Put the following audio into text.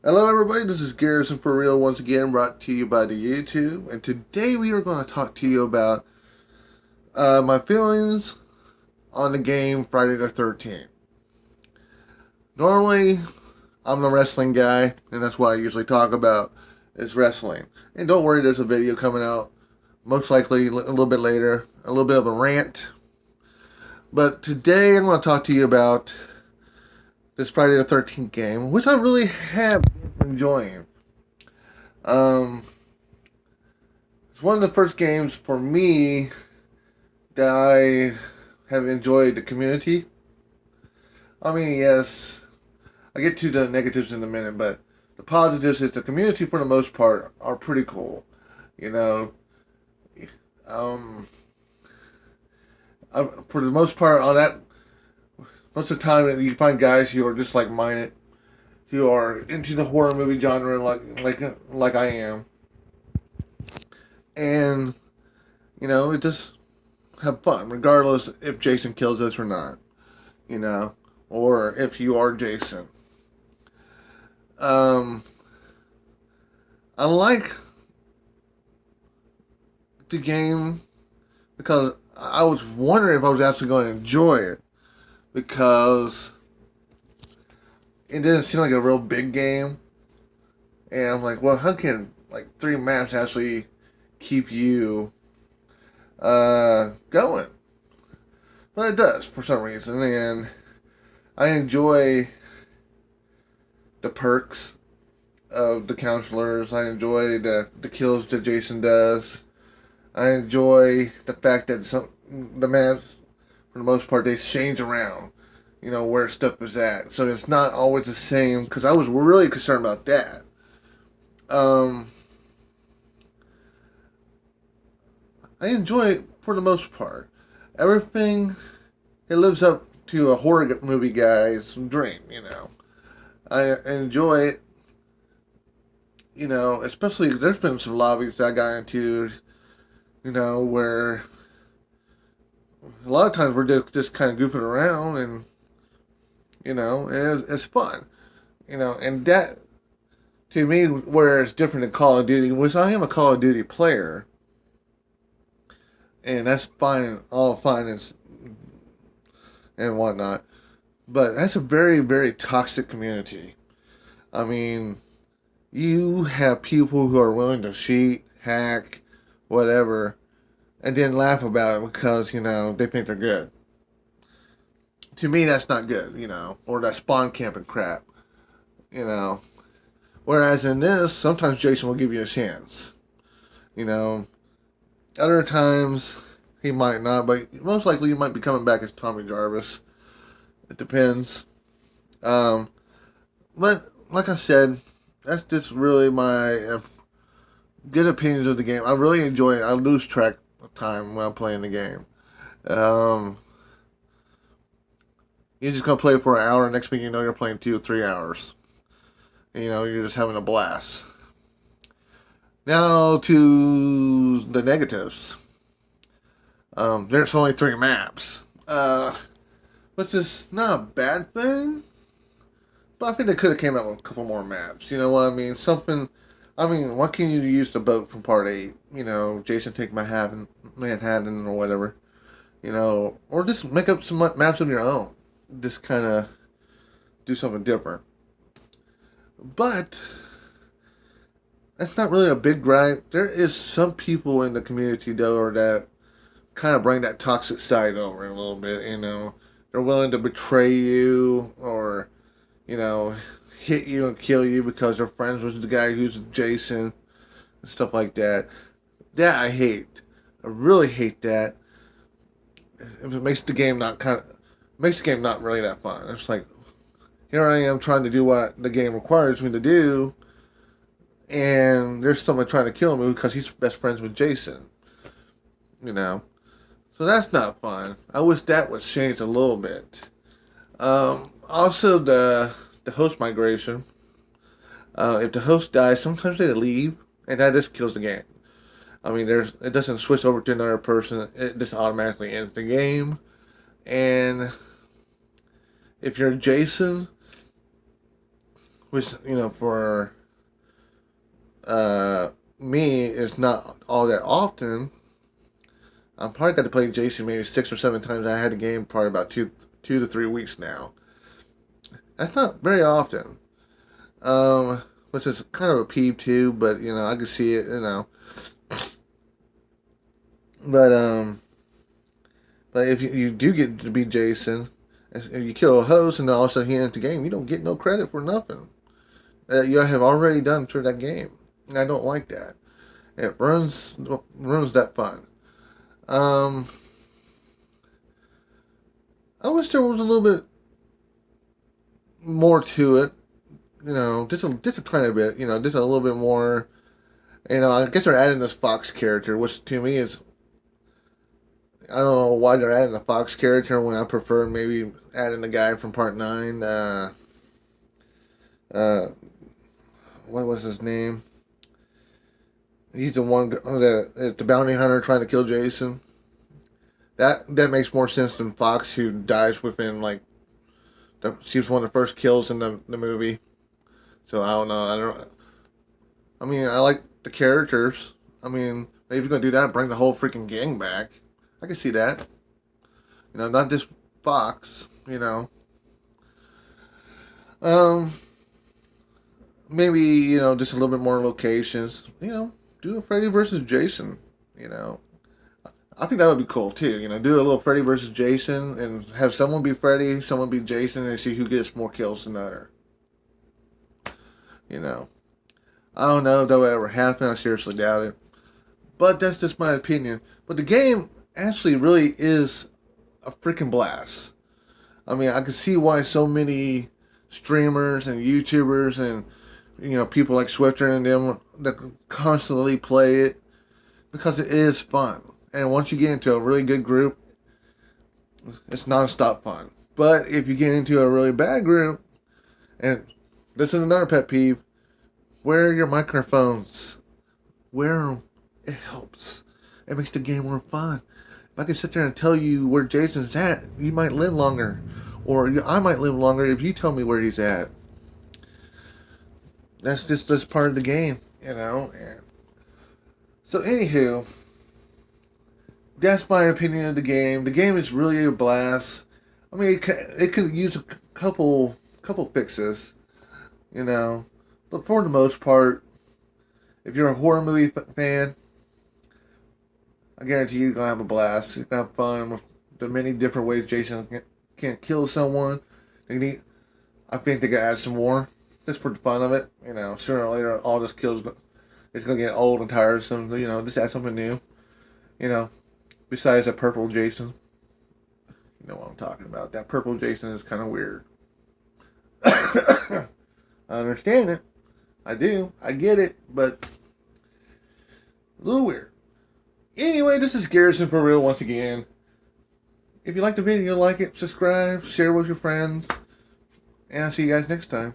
Hello, everybody. This is Garrison for Real once again, brought to you by the YouTube. And today we are going to talk to you about my feelings on the game Friday the 13th. Normally, I'm the wrestling guy, and that's what I usually talk about is wrestling. And don't worry, there's a video coming out, most likely a little bit later, a little bit of a rant. But today I'm going to talk to you about this Friday the 13th game, which I really have been enjoying. It's one of the first games for me that I have enjoyed the community. I mean, yes, I get to the negatives in a minute, but the positives is the community for the most part are pretty cool. You know, um, for the most part on that, most of the time you find guys who are just like minded, who are into the horror movie genre like I am, and it just have fun, regardless if Jason kills us or not, or if you are Jason. Um, I like the game because I was wondering if I was actually going to enjoy it because it didn't seem like a real big game, and I'm like, well, how can like 3 maps actually keep you going? But it does for some reason, and I enjoy the perks of the counselors. I enjoy the kills that Jason does. I enjoy the fact that the maps, for the most part, they change around, where stuff is at. So it's not always the same, because I was really concerned about that. Um, I enjoy it for the most part. Everything, it lives up to a horror movie guy's dream. I enjoy it, especially there's been some lobbies that I got into, where a lot of times we're just kind of goofing around and, it's fun, and that, to me, where it's different than Call of Duty, which I am a Call of Duty player, and that's fine, all fine and whatnot, but that's a very, very toxic community. I mean, you have people who are willing to cheat, hack, whatever, and then laugh about it because, they think they're good. To me, that's not good, or that spawn camping crap, you know. Whereas in this, sometimes Jason will give you a chance, you know. Other times, he might not, but most likely you might be coming back as Tommy Jarvis. It depends. Um, but, like I said, that's just really my good opinions of the game. I really enjoy it. I lose track of time while playing the game. Um, you're just gonna play for an hour. Next thing you know, you're playing 2 or 3 hours. You're just having a blast. Now to the negatives. There's only 3 maps. Which is not a bad thing, but I think they could have came out with a couple more maps. You know what I mean? Something. I mean, why can't you use the boat from Part 8? Jason Take Manhattan or whatever. Or just make up some maps of your own. Just kind of do something different. But that's not really a big gripe. There is some people in the community though that kind of bring that toxic side over a little bit. They're willing to betray you or you know hit you and kill you because they're friends with the guy who's Jason and stuff like that. That I hate. I really hate that. If it makes the game makes the game not really that fun. It's like here I am trying to do what the game requires me to do, and there's someone trying to kill me because he's best friends with Jason. You know, so that's not fun. I wish that was changed a little bit. Also, the host migration. If the host dies, sometimes they leave, and that just kills the game. I mean, it doesn't switch over to another person. It just automatically ends the game. And if you're Jason, which for me it's not all that often. I probably got to play Jason maybe 6 or 7 times. I had the game probably about 2 to 3 weeks now. That's not very often. Which is kind of a peeve too, but I can see it, But but if you do get to be Jason, if you kill a host and then all of a sudden he ends the game, you don't get no credit for nothing. You have already done through that game, and I don't like that. It ruins that fun. Um, I wish there was a little bit more to it. Just a tiny bit. Just a little bit more. I guess they're adding this Fox character, which to me is, I don't know why they're adding a Fox character when I prefer maybe adding the guy from Part 9. Uh, what was his name? He's the one that is the bounty hunter trying to kill Jason. That makes more sense than Fox, who dies within she was one of the first kills in the movie. So I don't know. I mean, I like the characters. I mean, maybe if you're gonna do that, bring the whole freaking gang back. I can see that. Not just Fox. Um, maybe just a little bit more locations. Do a Freddy versus Jason. I think that would be cool too. Do a little Freddy versus Jason and have someone be Freddy, someone be Jason, and see who gets more kills than the other. I don't know if that will ever happen. I seriously doubt it. But that's just my opinion. But the game actually really is a freaking blast. I mean, I can see why so many streamers and YouTubers and people like Swifter and them that constantly play it, because it is fun. And once you get into a really good group, it's non-stop fun. But if you get into a really bad group, and this is another pet peeve, wear your microphones. Wear them. It helps. It makes the game more fun. If I can sit there and tell you where Jason's at, you might live longer. Or I might live longer if you tell me where he's at. That's part of the game, And so, anywho, that's my opinion of the game. The game is really a blast. I mean, it could use a couple fixes, But for the most part, if you're a horror movie fan, I guarantee you're going to have a blast. You're going to have fun with the many different ways Jason can kill someone. I think they could add some more, just for the fun of it. Sooner or later, all this kills, it's going to get old and tiresome. Just add something new. Besides the purple Jason. You know what I'm talking about. That purple Jason is kind of weird. I understand it. I do. I get it. But a little weird. Anyway, this is Garrison for real once again. If you like the video, like it, subscribe, share with your friends. And I'll see you guys next time.